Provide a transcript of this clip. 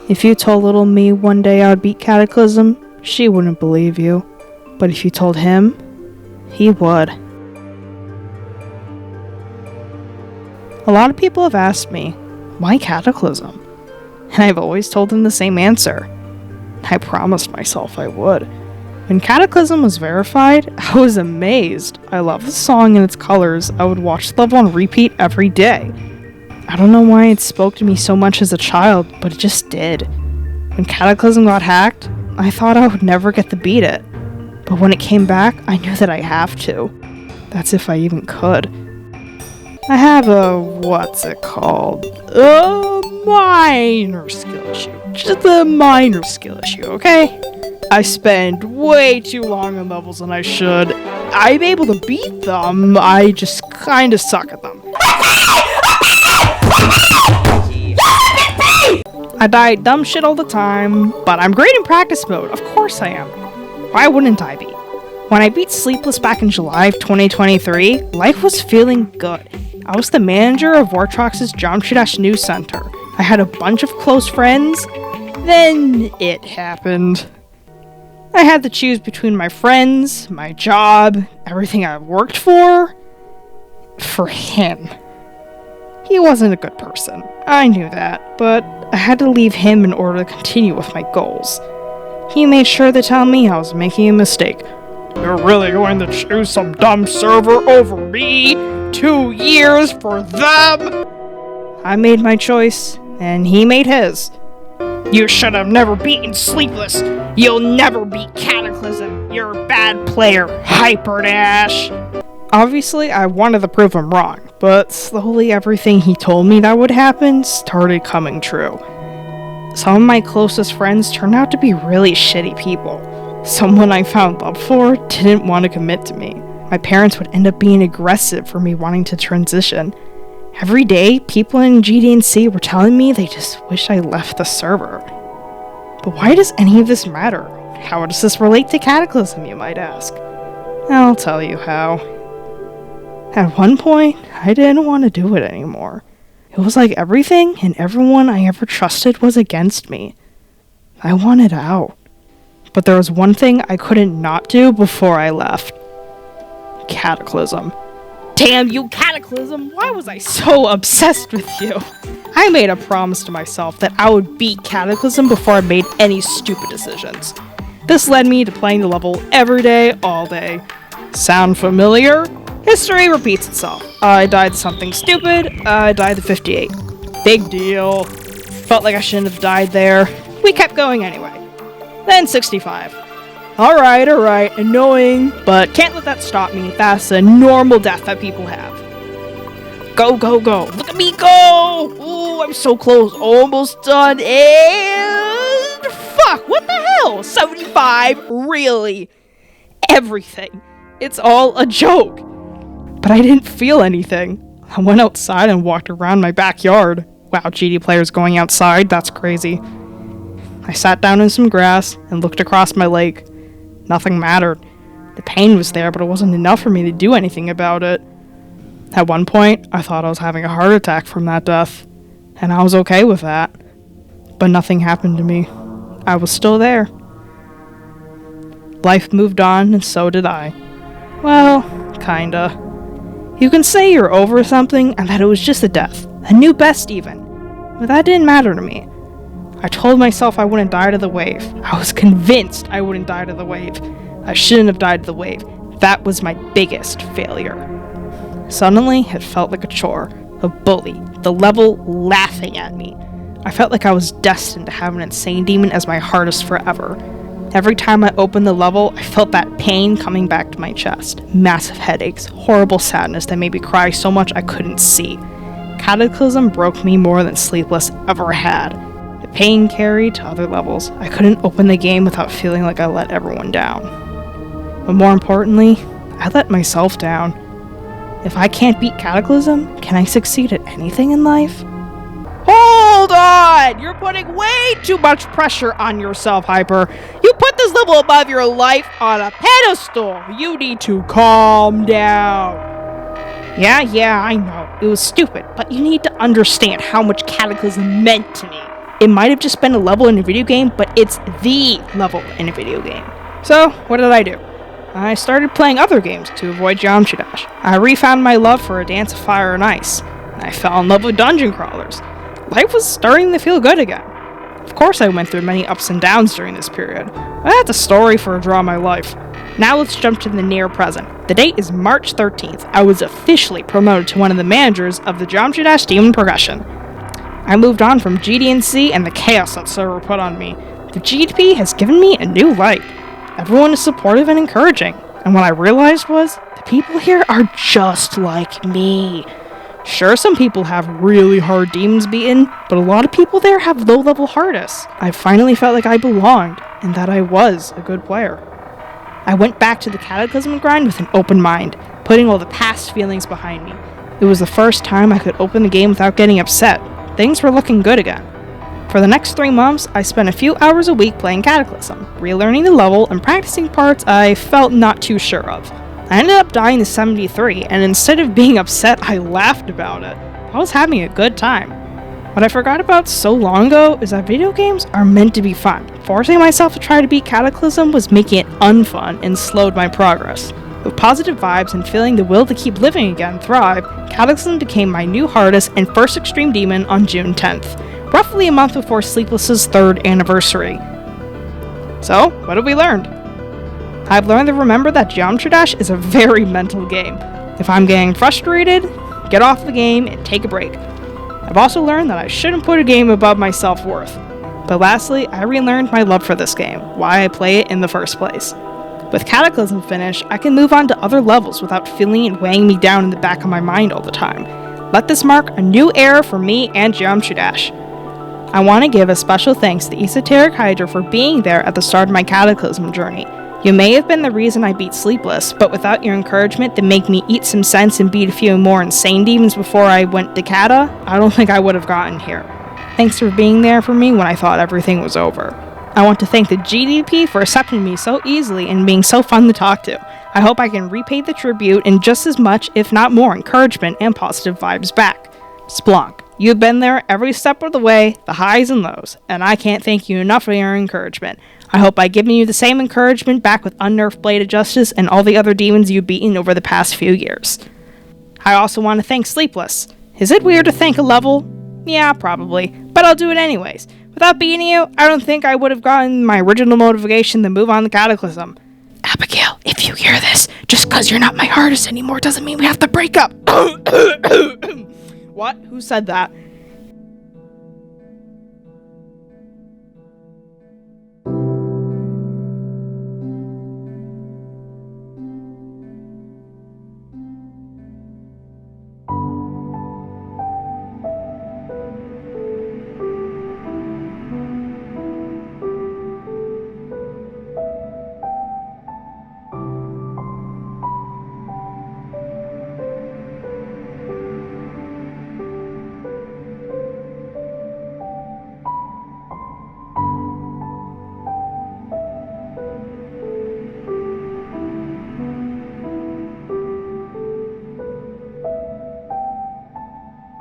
If you told little me one day I would beat Cataclysm, she wouldn't believe you. But if you told him, he would. A lot of people have asked me, why Cataclysm? And I've always told them the same answer. I promised myself I would. When Cataclysm was verified, I was amazed. I love the song and its colors. I would watch the level on repeat every day. I don't know why it spoke to me so much as a child, but it just did. When Cataclysm got hacked, I thought I would never get to beat it. But when it came back, I knew that I have to. That's if I even could. I have a, what's it called? A minor skill issue. Just a minor skill issue, okay? I spend way too long on levels than I should. I'm able to beat them, I just kinda suck at them. I die dumb shit all the time, but I'm great in practice mode, of course I am. Why wouldn't I be? When I beat Sleepless back in July of 2023, life was feeling good. I was the manager of Wartrox's Hypurdash News Center. I had a bunch of close friends, then it happened. I had to choose between my friends, my job, everything I worked for him. He wasn't a good person, I knew that, but I had to leave him in order to continue with my goals. He made sure to tell me I was making a mistake. You're really going to choose some dumb server over me? 2 years for them? I made my choice, and he made his. You should have never beaten Sleepless. You'll never beat Cataclysm. You're a bad player, hypurdash. Obviously, I wanted to prove him wrong, but slowly everything he told me that would happen started coming true. Some of my closest friends turned out to be really shitty people. Someone I found love for didn't want to commit to me. My parents would end up being aggressive for me wanting to transition. Every day, people in GDDP were telling me they just wish I left the server. But why does any of this matter? How does this relate to Cataclysm, you might ask? I'll tell you how. At one point, I didn't want to do it anymore. It was like everything and everyone I ever trusted was against me. I wanted out. But there was one thing I couldn't not do before I left. Cataclysm. Damn you, Cataclysm! Why was I so obsessed with you? I made a promise to myself that I would beat Cataclysm before I made any stupid decisions. This led me to playing the level every day, all day. Sound familiar? History repeats itself. I died to something stupid, I died to 58. Big deal. Felt like I shouldn't have died there. We kept going anyway. Then 65. Alright, annoying, but can't let that stop me. That's a normal death that people have. Go, look at me go! Ooh, I'm so close, almost done, and... fuck, what the hell? 75? Really? Everything. It's all a joke. But I didn't feel anything. I went outside and walked around my backyard. Wow, GD players going outside, that's crazy. I sat down in some grass and looked across my lake. Nothing mattered. The pain was there, but it wasn't enough for me to do anything about it. At one point, I thought I was having a heart attack from that death, and I was okay with that. But nothing happened to me. I was still there. Life moved on, and so did I. Well, kinda. You can say you're over something and that it was just a death. A new best even. But that didn't matter to me. I told myself I wouldn't die to the wave. I was convinced I wouldn't die to the wave. I shouldn't have died to the wave. That was my biggest failure. Suddenly, it felt like a chore. A bully. The level laughing at me. I felt like I was destined to have an insane demon as my hardest forever. Every time I opened the level, I felt that pain coming back to my chest. Massive headaches, horrible sadness that made me cry so much I couldn't see. Cataclysm broke me more than Sleepless ever had. The pain carried to other levels. I couldn't open the game without feeling like I let everyone down. But more importantly, I let myself down. If I can't beat Cataclysm, can I succeed at anything in life? Hold on! You're putting way too much pressure on yourself, Hyper. You put this level above your life on a pedestal. You need to calm down. Yeah, I know. It was stupid, but you need to understand how much Cataclysm meant to me. It might have just been a level in a video game, but it's the level in a video game. So, what did I do? I started playing other games to avoid Geometry Dash. I refound my love for A Dance of Fire and Ice. I fell in love with dungeon crawlers. Life was starting to feel good again. Of course I went through many ups and downs during this period. That's a story for a draw of my life. Now let's jump to the near present. The date is March 13th. I was officially promoted to one of the managers of the Geometry Dash Demon progression. I moved on from GDDP and the chaos that server put on me. The GDP has given me a new light. Everyone is supportive and encouraging, and what I realized was, the people here are just like me. Sure, some people have really hard demons beaten, but a lot of people there have low-level hardest. I finally felt like I belonged, and that I was a good player. I went back to the Cataclysm grind with an open mind, putting all the past feelings behind me. It was the first time I could open the game without getting upset. Things were looking good again. For the next 3 months, I spent a few hours a week playing Cataclysm, relearning the level and practicing parts I felt not too sure of. I ended up dying to 73, and instead of being upset, I laughed about it. I was having a good time. What I forgot about so long ago is that video games are meant to be fun. Forcing myself to try to beat Cataclysm was making it unfun and slowed my progress. With positive vibes and feeling the will to keep living again thrive, Cataclysm became my new hardest and first extreme demon on June 10th, roughly a month before Sleepless's 3rd anniversary. So, what have we learned? I've learned to remember that Geometry Dash is a very mental game. If I'm getting frustrated, get off the game and take a break. I've also learned that I shouldn't put a game above my self-worth. But lastly, I relearned my love for this game, why I play it in the first place. With Cataclysm finished, I can move on to other levels without feeling it weighing me down in the back of my mind all the time. Let this mark a new era for me and Geometry Dash. I want to give a special thanks to Esoteric Hydra for being there at the start of my Cataclysm journey. You may have been the reason I beat Sleepless, but without your encouragement to make me eat some sense and beat a few more insane demons before I went to Cata, I don't think I would have gotten here. Thanks for being there for me when I thought everything was over. I want to thank the GDDP for accepting me so easily and being so fun to talk to. I hope I can repay the tribute in just as much, if not more, encouragement and positive vibes back. Splunk, you've been there every step of the way, the highs and lows, and I can't thank you enough for your encouragement. I hope I've given you the same encouragement back with Unnerved Blade of Justice and all the other demons you've beaten over the past few years. I also want to thank Sleepless. Is it weird to thank a level? Yeah, probably, but I'll do it anyways. Without beating you, I don't think I would have gotten my original motivation to move on to Cataclysm. Abigail, if you hear this, just cause you're not my hardest anymore doesn't mean we have to break up. What? Who said that?